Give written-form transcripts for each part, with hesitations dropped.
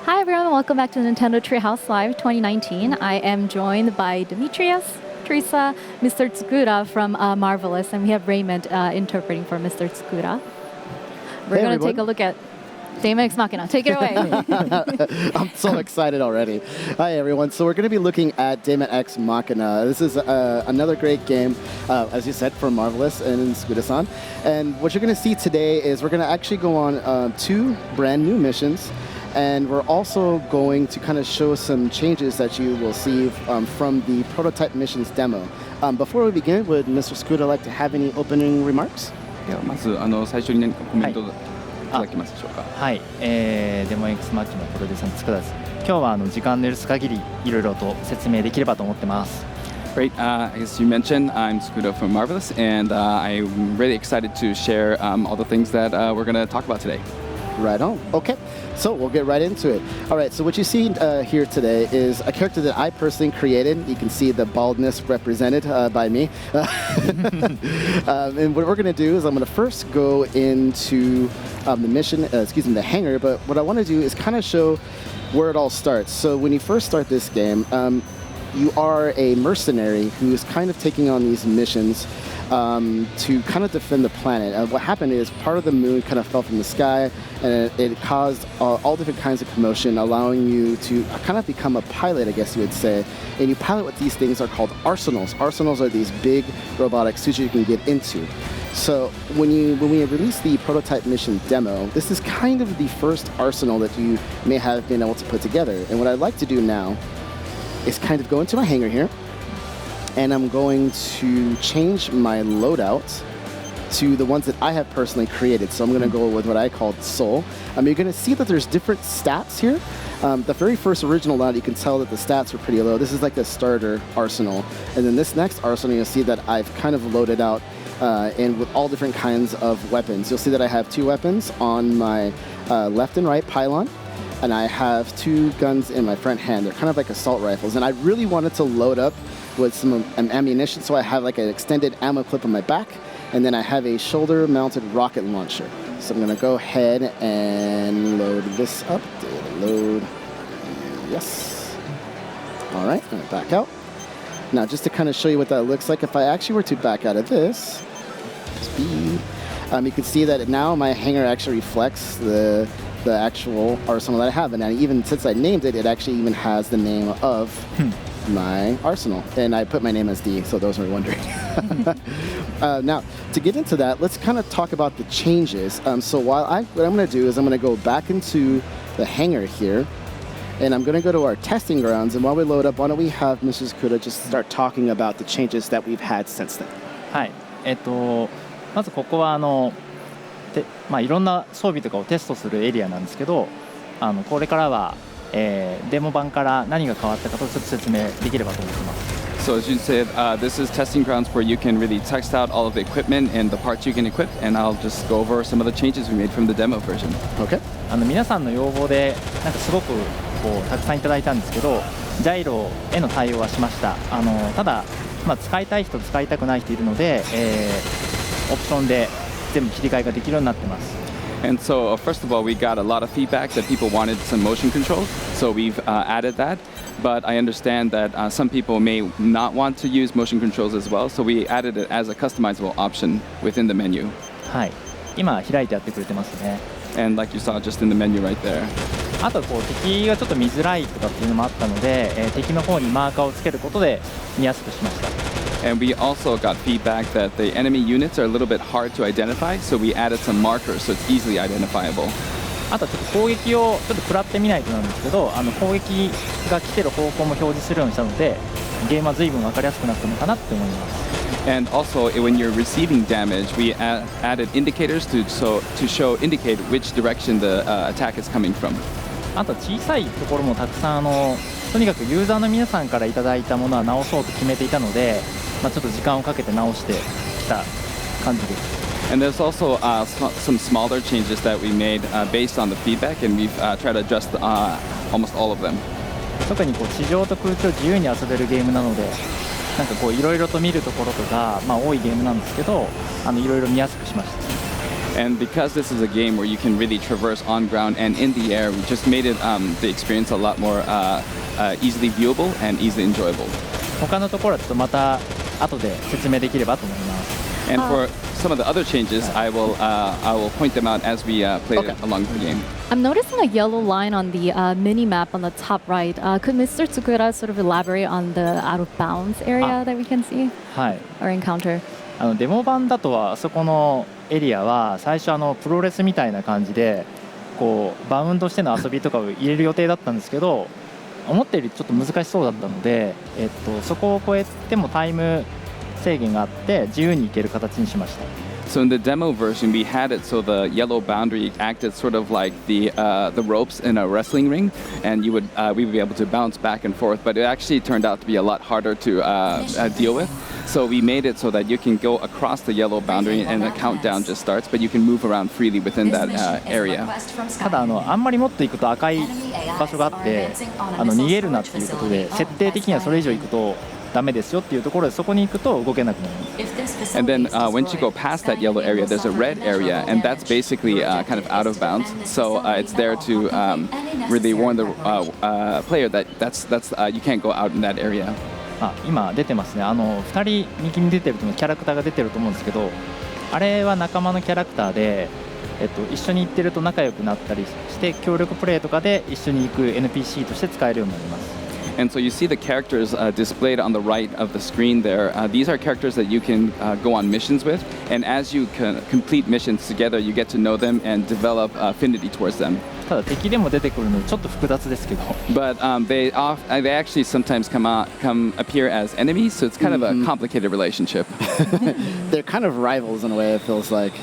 Hi everyone, welcome back to Nintendo Treehouse Live 2019. I am joined by Demetrius, Teresa, Mr. Tsukura from Marvelous, and we have Raymond interpreting for Mr. Tsukura. We're going to take a look at DAEMON X MACHINA. Take it away. I'm so excited already. Hi everyone. So we're going to be looking at DAEMON X MACHINA. This is another great game, as you said, for Marvelous and Tsukura-san. And what you're going to see today is we're going to actually go on 2 brand new missions. And we're also going to kind of show some changes that you will see from the prototype missions demo. Before we begin, would Mr. Scooter like to have any opening remarks? ではまず最初に何かコメントいただけますでしょうか。はい、デモン X マキナプロデューサーの塚田です。今日は時間の許す限りいろいろと説明できればと思ってます。Great. As you mentioned, I'm Scooter from Marvelous, and I'm really excited to share all the things that we're going to talk about today. Right on. Okay, so we'll get right into it. All right, so what you see here today is a character that I personally created. You can see the baldness represented by me. And what we're going to do is I'm going to first go into the mission, the hangar, but what I want to do is kind of show where it all starts. So when you first start this game, you are a mercenary who's kind of taking on these missions to kind of defend the planet. What happened is part of the moon kind of fell from the sky, and it caused all different kinds of commotion, allowing you to kind of become a pilot, I guess you would say. And you pilot what these things are called arsenals. Arsenals are these big robotic suits you can get into. So when we released the prototype mission demo, this is kind of the first arsenal that you may have been able to put together. And what I'd like to do now is kind of go into my hangar here, and I'm going to change my loadout to the ones that I have personally created. So I'm going to go with what I call Soul. You're going to see that there's different stats here. The very first original loadout, you can tell that the stats are pretty low. This is like the starter arsenal. And then this next arsenal, you'll see that I've kind of loaded out and with all different kinds of weapons. You'll see that I have 2 weapons on my left and right pylon. And I have 2 guns in my front hand. They're kind of like assault rifles. And I really wanted to load up with some ammunition, so I have like an extended ammo clip on my back, and then I have a shoulder-mounted rocket launcher. So I'm going to go ahead and load this up. Load. Yes. All right, I'm going to back out. Now, just to kind of show you what that looks like, if I actually were to back out of this, speed, you can see that now my hangar actually reflects the actual arsenal that I have. And even since I named it, it actually even has the name of my arsenal. And I put my name as D, so those were wondering. Now, to get into that, let's kind of talk about the changes. So what I'm going to do is I'm going to go back into the hangar here, and I'm going to go to our testing grounds. And while we load up, why don't we have Mrs. Kuda just start talking about the changes that we've had since then. はい、まずここはいろんな装備とかをテストするエリアなんですけど、これからは、デモ版から何が変わったかとちょっと説明できればと思ってます。So as you said, this is testing grounds where you can really test out all of the equipment and the parts you can equip, and I'll just go over some of the changes we made from the demo version. Okay. 皆さんの要望でなんかすごくたくさんいただいたんですけど、ジャイロへの対応はしました。ただ、使いたい人使いたくない人いるので、オプションで全部切り替えができるようになってます。And so, first of all, we got a lot of feedback that people wanted some motion controls, so we've added that. But I understand that some people may not want to use motion controls as well, so we added it as a customizable option within the menu. はい、今開いてやってくれてますね。And like you saw just in the menu right there. あと敵がちょっと見づらいとかっていうのもあったので、敵の方にマーカーをつけることで見やすくしました。And we also got feedback that the enemy units are a little bit hard to identify, so we added some markers so it's easily identifiable. あとちょっと攻撃をちょっと食らってみないとなんですけど、攻撃が来てる方向も表示するようにしたので、ゲームは随分分かりやすくなったのかなって思います。And also, when you're receiving damage, we added indicators to indicate which direction the attack is coming from. あと小さいところもたくさんとにかくユーザーの皆さんからいただいたものは直そうと決めていたので、ちょっと時間をかけて直してきた感じです。And there's also some smaller changes that we made based on the feedback, and we've tried to adjust almost all of them. 特に地上と空中自由に遊べるゲームなので、なんかいろいろと見るところとか、多いゲームなんですけど、いろいろ見やすくしました。And because this is a game where you can really traverse on ground and in the air, we just made it the experience a lot more easily viewable and easily enjoyable. 他のところはちょっとまた後で説明できればと思います。And for some of the other changes, I will point them out as we play along the game. I'm noticing a yellow line on the mini map on the top right. Could Mr. Tsukura sort of elaborate on the out of bounds area that we can see はい。 or encounter? デモ版だとはあそこのエリアは最初プロレスみたいな感じでこうバウンドしての遊びとかを入れる予定だったんですけど、思ったよりちょっと難しそうだったので、そこを超えてもタイム制限があって自由に行ける形にしました。So in the demo version, we had it so the yellow boundary acted sort of like the ropes in a wrestling ring, and we would be able to bounce back and forth. But it actually turned out to be a lot harder to deal with. So we made it so that you can go across the yellow boundary and the countdown just starts, but you can move around freely within that area. ただあんまりもっと行くと赤い場所があって逃げるなっていうことで設定的にはそれ以上行くとダメですよっていうところでそこに行くと動けなくなります。And then once you go past that yellow area, there's a red area, and that's basically kind of out of bounds. So it's there to really warn the player that you can't go out in that area. 今出てますね。2人右に出てるとキャラクターが出てると思うんですけど、あれは仲間のキャラクターで、一緒に行ってると仲良くなったりして協力プレイとかで一緒に行く NPC として使えるようになります。And so you see the characters displayed on the right of the screen there. These are characters that you can go on missions with, and as you complete missions together, you get to know them and develop affinity towards them. ただ敵でも出てくるのでちょっと複雑ですけど。But they actually sometimes come appear as enemies, so it's kind of a complicated relationship. They're kind of rivals in a way, it feels like.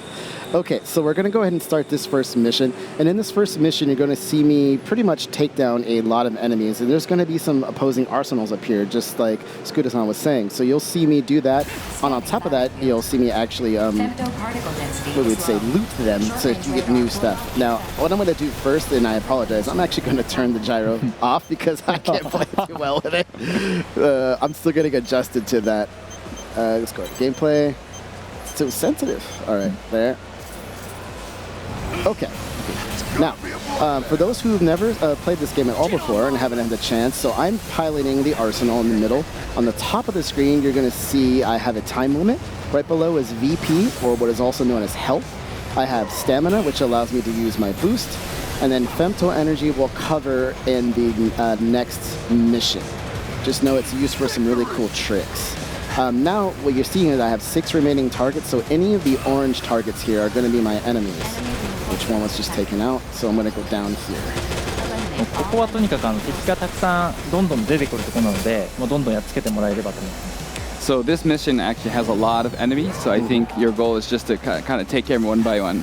Okay, so we're going to go ahead and start this first mission. And in this first mission, you're going to see me pretty much take down a lot of enemies. And there's going to be some opposing arsenals up here, just like Scooter-san was saying. So you'll see me do that. And on top of that, you'll see me actually, what we'd say, loot them so that you get new stuff. Now, what I'm going to do first, and I apologize, I'm actually going to turn the gyro off because I can't play too well with it. I'm still getting adjusted to that. Let's go. Gameplay. It's too sensitive. All right, there. Okay. Now, for those who've never played this game at all before and haven't had the chance, so I'm piloting the arsenal in the middle. On the top of the screen, you're going to see I have a time limit. Right below is VP, or what is also known as health. I have stamina, which allows me to use my boost. And then femto energy will cover in the next mission. Just know it's used for some really cool tricks. Now, what you're seeing is I have 6 remaining targets, so any of the orange targets here are going to be my enemies. Which one was just taken out, so I'm going to go down here. ここはとにかく敵がたくさんどんどん出てくるところなので、もうどんどんやっつけてもらえればと思います。So this mission actually has a lot of enemies, so I think your goal is just to kind of take care of them one by one.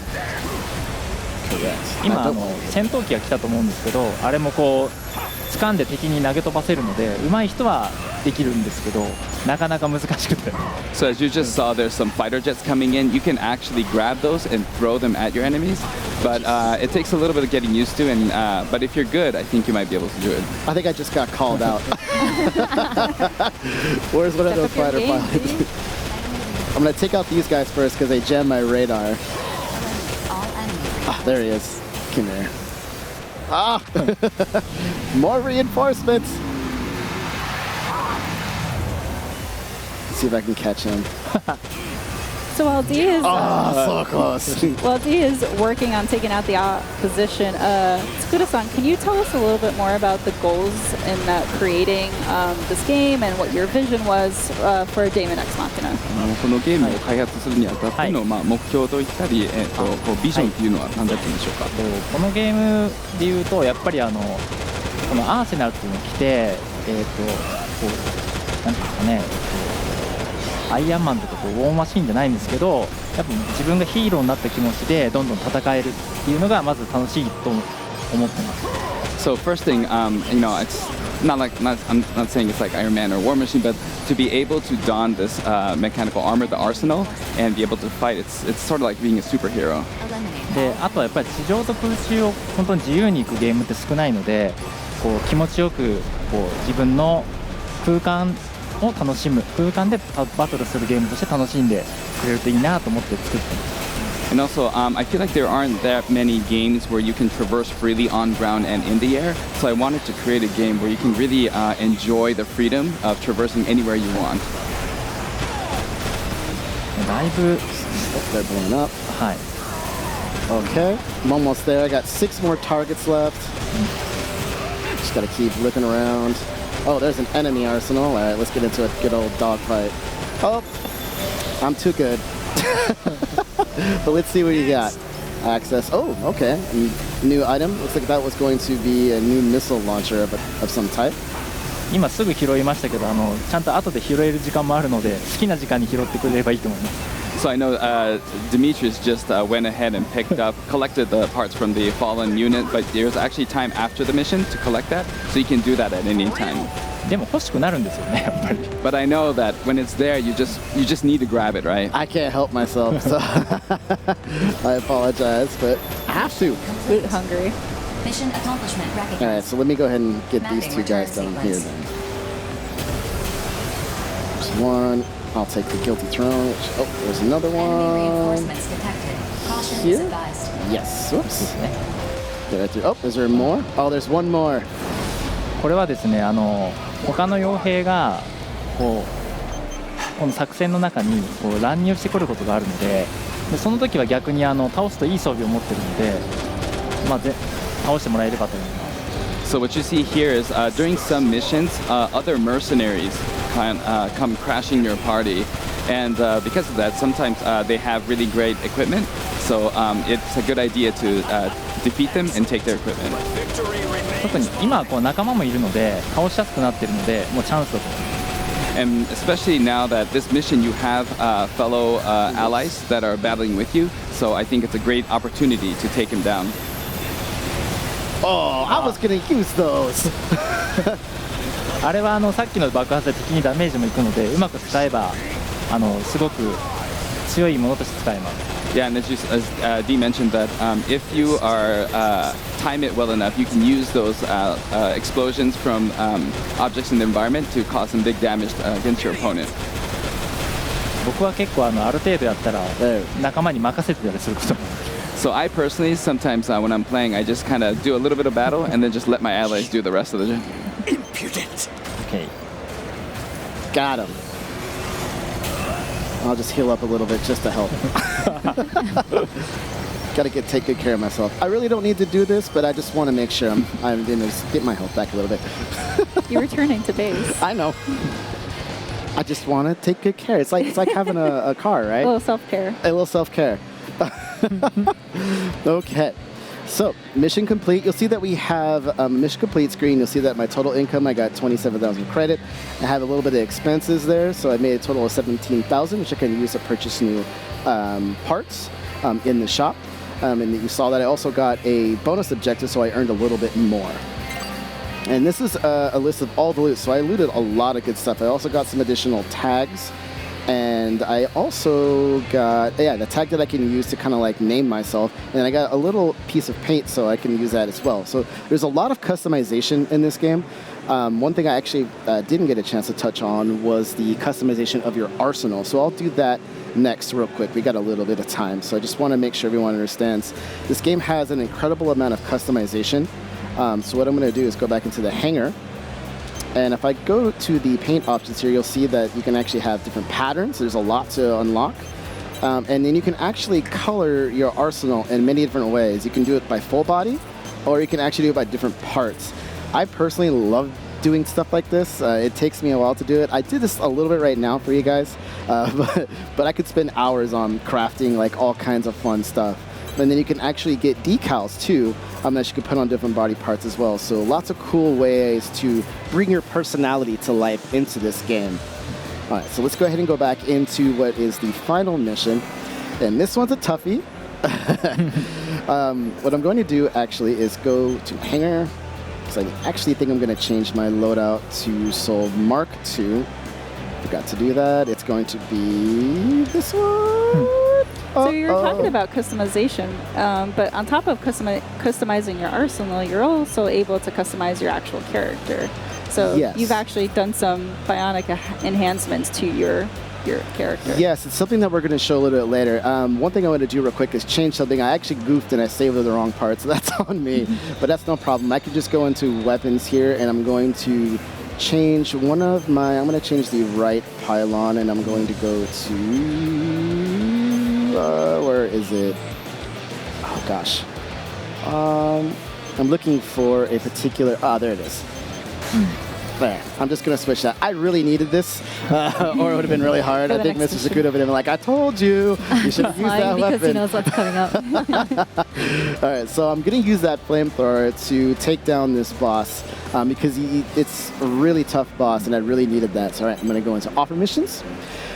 今戦闘機が来たと思うんですけど、あれもこう掴んで敵に投げ飛ばせるので、上手い人はできるんですけど、なかなか難しくて。So as you just saw, there's some fighter jets coming in. You can actually grab those and throw them at your enemies, but it takes a little bit of getting used to. And but if you're good, I think you might be able to do it. I think I just got called out. Where's one of those fighter pilots? I'm going to take out these guys first because they jam my radar. Ah, there he is. Come here. Ah! More reinforcements! Let's see if I can catch him. So while D is so close. while D is working on taking out the opposition, Tsukura-san, can you tell us a little bit more about the goals in creating this game and what your vision was for DAEMON X MACHINA? このゲームを開発するにあたっての目標といったり、こうビジョンっていうのは何だったんでしょうか。このゲームでいうとやっぱりこのアーセナルっていうのを着てこうなんていうんですかね。アイアンマンとかこうウォーマシンじゃないんですけど、やっぱ自分がヒーローになった気持ちでどんどん戦えるっていうのがまず楽しいと思ってます。So first thing, you know, it's I'm not saying it's like Iron Man or War Machine, but to be able to don this mechanical armor, the arsenal, and be able to fight, it's sort of like being a superhero. で、あとはやっぱり地上と空中を本当に自由に行くゲームって少ないので、こう気持ちよくこう自分の空間を楽しむ空間でバトルするゲームとして楽しんでくれるといいなと思って作ってます。And also, I feel like there aren't that many games where you can traverse freely on ground and in the air. So I wanted to create a game where you can really enjoy the freedom of traversing anywhere you want. だいぶ They're blowing up. はい Okay, I'm almost there. I got 6 more targets left. Just gotta keep looking around. Oh, there's an enemy arsenal. All right, let's get into a good old dogfight. Oh, I'm too good. But let's see what you got. Access. Oh, okay. New item. Looks like that was going to be a new missile launcher of some type. 今すぐ拾いましたけどちゃんと後で拾える時間もあるので好きな時間に拾ってくれればいいと思います So I know Demetrius just went ahead and collected the parts from the fallen unit, but there's actually time after the mission to collect that, so you can do that at any time. でも欲しくなるんですよねやっぱり But I know that when it's there, you just need to grab it, right? I can't help myself, so I apologize, but I have to. Loot hungry. Mission accomplishment recognized. All right, so let me go ahead and get these 2 guys down here then. There's one. I'll take the guilty throne. Oh, there's another Enemy one. reinforcements detected. Caution is Here? advised. Yes. Whoops. Get right through. Oh, is there more? Oh, there's one more. これはですね他の傭兵がこの作戦の中に乱入してくることがあるのでその時は逆に倒すといい装備を持ってるので倒してもらえればと思います So what you see here is during some missions, other mercenaries come crashing your party, and because of that, sometimes they have really great equipment. So it's a good idea to defeat them and take their equipment. 特に今は仲間もいるので倒しやすくなっているのでもうチャンスだと思います And especially now that this mission, you have fellow allies that are battling with you. So I think it's a great opportunity to take him down. Oh, I was gonna use those. あれはさっきの爆発で敵にダメージもいくのでうまく使えばすごく強いものとして使えます Yeah, and as Dee mentioned that if you are time it well enough, you can use those explosions from objects in the environment to cause some big damage against your opponent. 僕は結構ある程度やったら仲間に任せてたりすることも So I personally, sometimes when I'm playing, I just kind of do a little bit of battle and then just let my allies do the rest of the job. Impudent. Okay. Got him. I'll just heal up a little bit just to help. Gotta take good care of myself. I really don't need to do this, but I just want to make sure I'm going to get my health back a little bit. You're returning to base. I know. I just want to take good care. It's like having a car, right? A little self-care. A little self-care. Okay. So, mission complete. You'll see that we have a mission complete screen. You'll see that my total income, I got 27,000 credit. I have a little bit of expenses there, so I made a total of 17,000, which I can use to purchase new parts in the shop. And you saw that I also got a bonus objective, so I earned a little bit more. And this is a list of all the loot. So I looted a lot of good stuff. I also got some additional tags. And I also got, the tag that I can use to kind of like name myself. And I got a little piece of paint so I can use that as well. So there's a lot of customization in this game. One thing I actually didn't get a chance to touch on was the customization of your arsenal. So I'll do that next real quick. We got a little bit of time. So I just want to make sure everyone understands. This game has an incredible amount of customization. So what I'm going to do is go back into the hangar. And if I go to the paint options here, you'll see that you can actually have different patterns. There's a lot to unlock. And then you can actually color your arsenal in many different ways. You can do it by full body, or you can actually do it by different parts. I personally love doing stuff like this. It takes me a while to do it. I did this a little bit right now for you guys, but I could spend hours on crafting like all kinds of fun stuff. And then you can actually get decals too that you can put on different body parts as well. So lots of cool ways to bring your personality to life into this game. All right, so let's go ahead and go back into what is the final mission. And this one's a toughie. What I'm going to do actually is go to hangar. Because I actually think I'm going to change my loadout to Soul Mark II. Forgot to do that. It's going to be this one. So you're talking about customization, but on top of customizing your arsenal, you're also able to customize your actual character. So yes. You've actually done some bionic enhancements to your your character. Yes, it's something that we're going to show a little bit later. One thing I want to do real quick is change something. I actually goofed and I saved the wrong part, so that's on me. But that's no problem. I can just go into weapons here, and I'm going to change one of my... I'm going to change the right pylon, and I'm going to go to... where is it? Oh, gosh. I'm looking for a particular... Ah, there it is. There. I'm just going to switch that. I really needed this, or it would have been really hard. I think Mr. Sakuda would have been like, I told you, you should have used that because weapon. he knows what's coming up. All right, so I'm going to use that flamethrower to take down this boss because it's a really tough boss, and I really needed that. So, all right, I'm going to go into offer missions.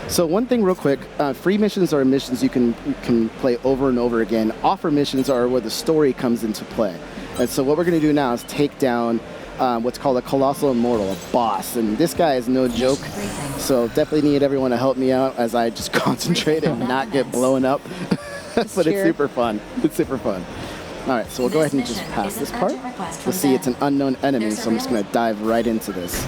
So one thing real quick, free missions are missions you can play over and over again. Offer missions are where the story comes into play. And so what we're going to do now is take down what's called a Colossal Immortal, a boss. And this guy is no joke, so definitely need everyone to help me out as I just concentrate and not get blown up. But it's super fun. It's super fun. All right, so we'll go ahead and just pass this part. You'll see it's an unknown enemy, so I'm just going to dive right into this.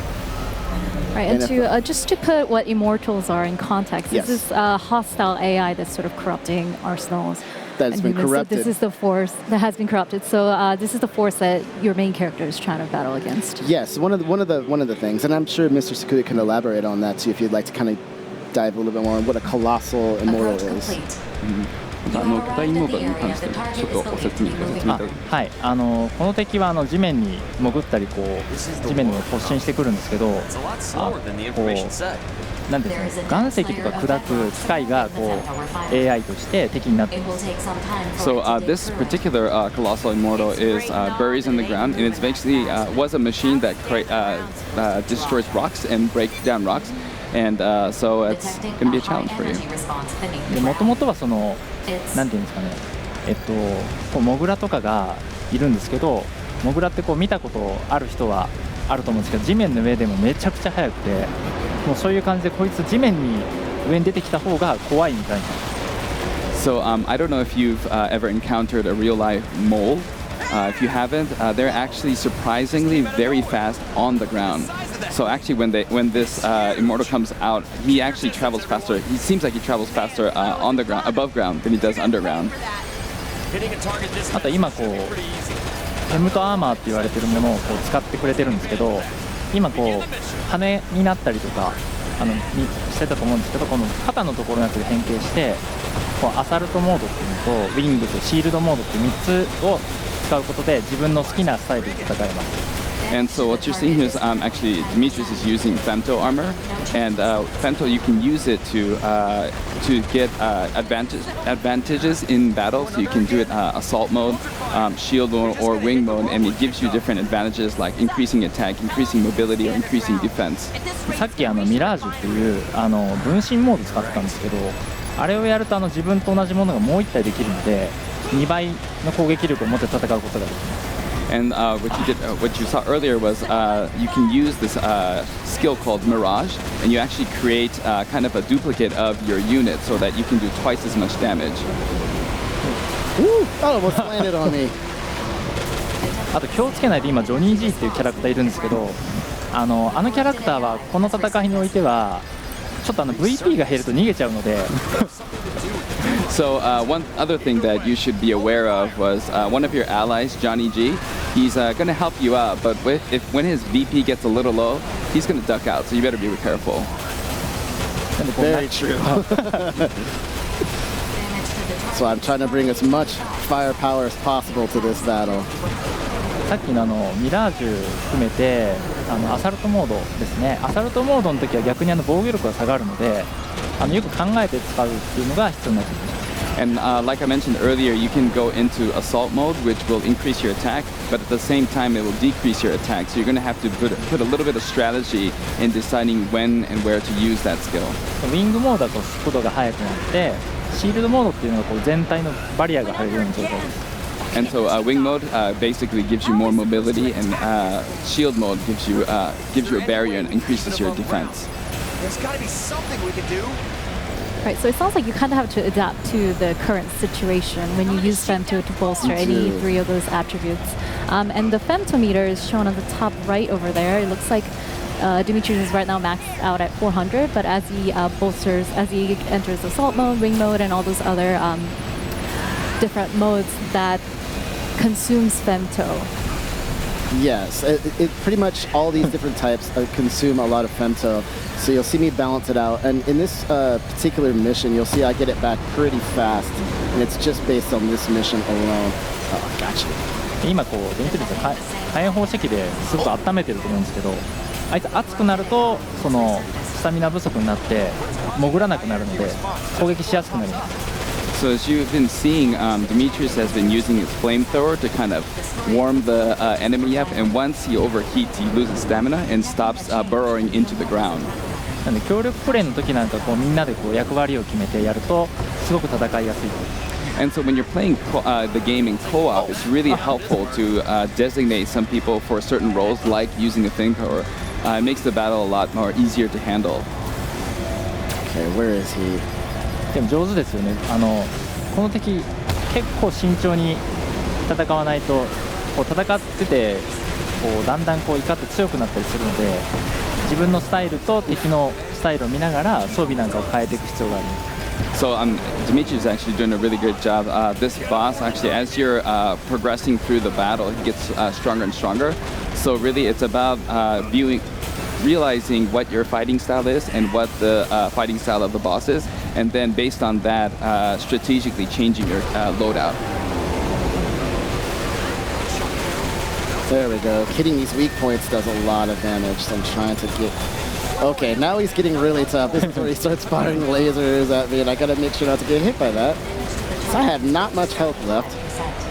Right, and just to put what immortals are in context, Yes. this is a hostile AI that's sort of corrupting arsenals. That's and been humans. corrupted. So this is the force that has been corrupted. So this is the force that your main character is trying to battle against. Yes, one of the things, and I'm sure Mr. Sakuda can elaborate on that too if you'd like to kind of dive a little bit more on what a Colossal Immortal Approach is. complete. 巨大インモータルに関してちょっとご説明いただきます。はい、この敵は地面に潜ったりこう地面に突進してくるんですけど、こうなんていうんですか、岩石とか砕く機械がこう AI として敵になってい It ま will す。 take some time for So it to this get particular colossal immortal is buries in the ground, and it's basically was a machine that destroys rocks and breaks down rocks, and so it's detecting going to be a high challenge for you. energy response beneath で the もともとはその It's なんていうんですかね、こうモグラとかがいるんですけど、モグラってこう見たことある人はあると思うんですけど、地面の上でもめちゃくちゃ速くて、もうそういう感じでこいつ地面に上に出てきた方が怖いみたいな。 So I don't know if you've ever encountered a real life mole. If you haven't, they're actually surprisingly very fast on the ground. So actually, when this immortal comes out, he actually travels faster. He seems like he travels faster on the ground, above ground, than he does underground. あと今こうヘムとアーマーって言われてるものをこう使ってくれてるんですけど、今こう羽になったりとかしてたと思うんですけど、この肩のところのやつで変形してこうアサルトモードっていうのとウィングとシールドモードっていう3つを使うことで自分の好きなスタイルで戦えます。 And so what you're seeing here is actually Demetrius is using femto armor, and femto you can use it to get advantages in battle. So you can do it assault mode, shield mode, or wing mode, and it gives you different advantages like increasing attack, increasing mobility, or increasing defense. さっきミラージュっていう分身モード使ってたんですけど、あれをやると自分と同じものがもう1体できるので2倍の攻撃力を持って戦うことができます。 And what you saw earlier was you can use this skill called Mirage, and you actually create kind of a duplicate of your unit so that you can do twice as much damage. Woo! Oh, almost landed on me. あと気をつけないと今ジョニー・ジーっていうキャラクターいるんですけど、あのキャラクターはこの戦いにおいてはちょっとVP が減ると逃げちゃうので。 So one other thing that you should be aware of was one of your allies, Johnny G. He's going to help you out, but when his VP gets a little low, he's going to duck out. So you better be careful. Very true. So I'm trying to bring as much firepower as possible to this battle. さっきのミラージュ含めてアサルトモードですね。アサルトモードの時は逆に防御力が下がるので、よく考えて使うっていうのが必要になってきます。 And like I mentioned earlier, you can go into assault mode, which will increase your attack, but at the same time, it will decrease your attack. So you're going to have to put a little bit of strategy in deciding when and where to use that skill. ウィングモードだと速度が速くなって、シールドモードっていうのがこう全体のバリアが張れるような状態です。 And so wing mode basically gives you more mobility, and shield mode gives you a barrier and increases your defense. There's got to be something we can do. Right, so it sounds like you kind of have to adapt to the current situation when you use femto to bolster any three of those attributes. And the femtometer is shown on the top right over there. It looks like Demetrius is right now maxed out at 400, but as he as he enters assault mode, ring mode, and all those other different modes that consumes femto. Yes, it pretty much all these different types consume a lot of femto. So you'll see me balance it out. And in this particular mission, you'll see I get it back pretty fast. And it's just based on this mission alone. Oh, gotcha. 今こうデメトリウスは火炎放射器ですごく温めてると思うんですけど、あいつ熱くなるとそのスタミナ不足になって潜らなくなるので攻撃しやすくなります。So as you've been seeing, Demetrius has been using his flamethrower to kind of warm the enemy up, and once he overheats, he loses stamina and stops burrowing into the ground. なので協力プレイの時なんかこうみんなでこう役割を決めてやるとすごく戦いやすいです。And so when you're playing the game in co-op, it's really helpful to designate some people for certain roles, like using a flamethrower. It makes the battle a lot more easier to handle. Okay, where is he? でも上手ですよね。この敵結構慎重に戦わないとこう戦っててこうだんだんこう怒って強くなったりするので自分のスタイルと敵のスタイルを見ながら装備なんかを変えていく必要があります。So Dimitri is actually doing a really good job. This boss, actually, as you're progressing through the battle, he gets stronger and stronger. So really, it's about realizing what your fighting style is and what the fighting style of the boss is, and then based on that, strategically changing your loadout. There we go. Hitting these weak points does a lot of damage, so I'm trying to get... Okay, now he's getting really tough. This is where he starts firing lasers at me, and I gotta make sure not to get hit by that. So I have not much health left.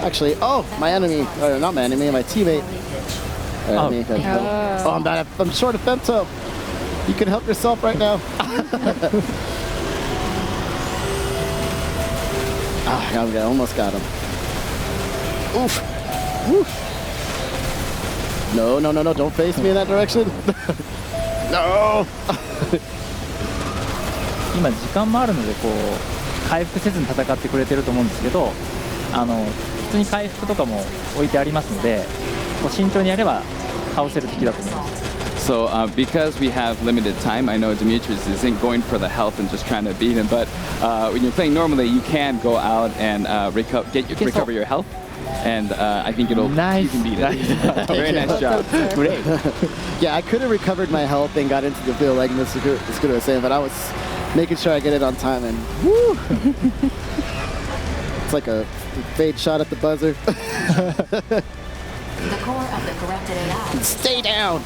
Actually, oh, my enemy, or not my enemy, my teammate. I'm short of femto. You can help yourself right now. I almost got him. Oof. Oof. No, don't face me in that direction. No. 今時間もあるのでこう回復せずに戦ってくれてると思うんですけど、普通に回復とかも置いてありますので、こう慎重にやれば倒せる敵だと思います。So because we have limited time, I know Demetrius isn't going for the health and just trying to beat him, but when you're playing normally, you can go out and recover your health. And I think you can beat it. Very nice job. Great. Yeah, I could have recovered my health and got into the field like Mr. Scooter was saying, but I was making sure I get it on time, and woo! It's like a fade shot at the buzzer. The core of the corrupted AI. Stay down!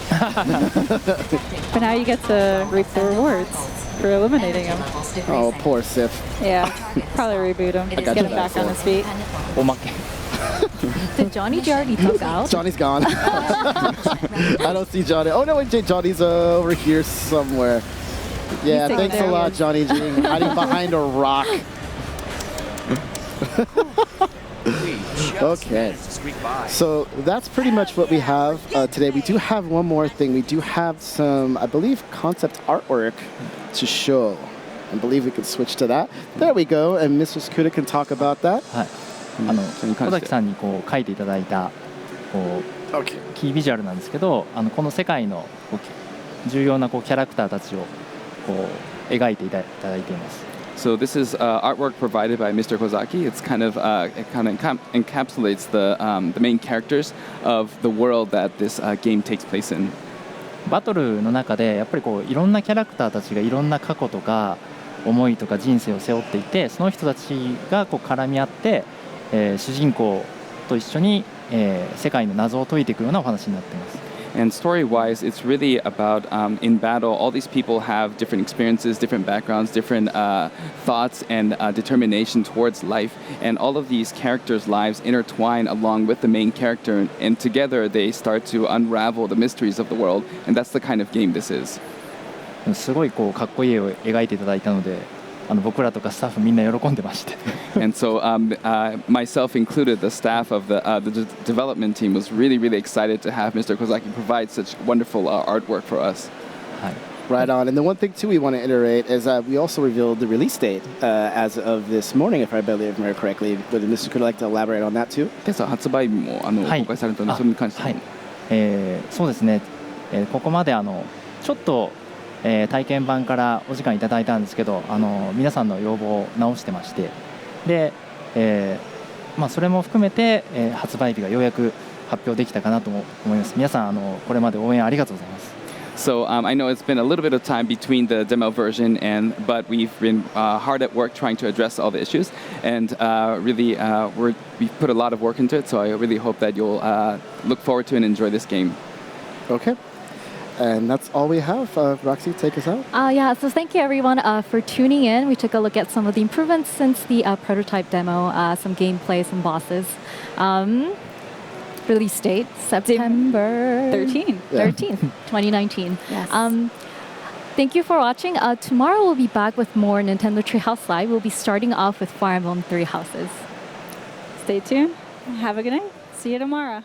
But now you get to reap the rewards for eliminating him. Oh, poor Sif. Yeah, probably reboot him. got Get you him back back, on his feet. おまけ。Did Johnny already took out? Johnny's gone. I don't see Johnny. Oh no, wait, Johnny's over here somewhere. Yeah, He's thanks a lot, Johnny G. Hiding behind a rock. Okay. So that's pretty much what we have today. We do have one more thing. We do have some, I believe, concept artwork to show. I believe we can switch to that. There we go. And Mr. Skuda can talk about that. はい。小崎さんにこう書いていただいたこうキービジュアルなんですけど、この世界のこう重要なこうキャラクターたちをこう描いていただいています。So this is artwork provided by Mr. Kozaki. It's kind of encapsulates the main characters of the world that this game takes place in. バトルの中でやっぱりこういろんなキャラクターたちがいろんな過去とか思いとか人生を背負っていて、その人たちがこう絡み合って、主人公と一緒に、世界の謎を解いていくようなお話になっています。And story-wise, it's really about in battle, all these people have different experiences, different backgrounds, different thoughts and determination towards life. And all of these characters' lives intertwine along with the main character. And together they start to unravel the mysteries of the world. And that's the kind of game this is. すごいこうかっこいい絵を描いていただいたので、僕らとかスタッフみんな喜んでまして。And so myself included, the staff of the development team was really, really excited to have Mr. Kozaki provide such wonderful artwork for us. はい。Right on. And the one thing, too, we want to iterate is we also revealed the release date as of this morning, if I believe correctly. Would Mr. Could like to elaborate on that, too? 今朝発売日も公開されたので、それに関して。はい。そうですね。ここまでちょっと、体験版からお時間いただいたんですけど、皆さんの要望を直してまして、で、それも含めて、発売日がようやく発表できたかなと思います。皆さんこれまで応援ありがとうございます。So I know it's been a little bit of time between the demo version but we've been hard at work trying to address all the issues, and really we've put a lot of work into it. So I really hope that you'll look forward to and enjoy this game. Okay. And that's all we have. Roxy, take us out. So thank you everyone for tuning in. We took a look at some of the improvements since the prototype demo, some gameplay, some bosses. Release date, September 13th, 2019. Yes. Thank you for watching. Tomorrow we'll be back with more Nintendo Treehouse Live. We'll be starting off with Fire Emblem Three Houses. Stay tuned. Have a good night. See you tomorrow.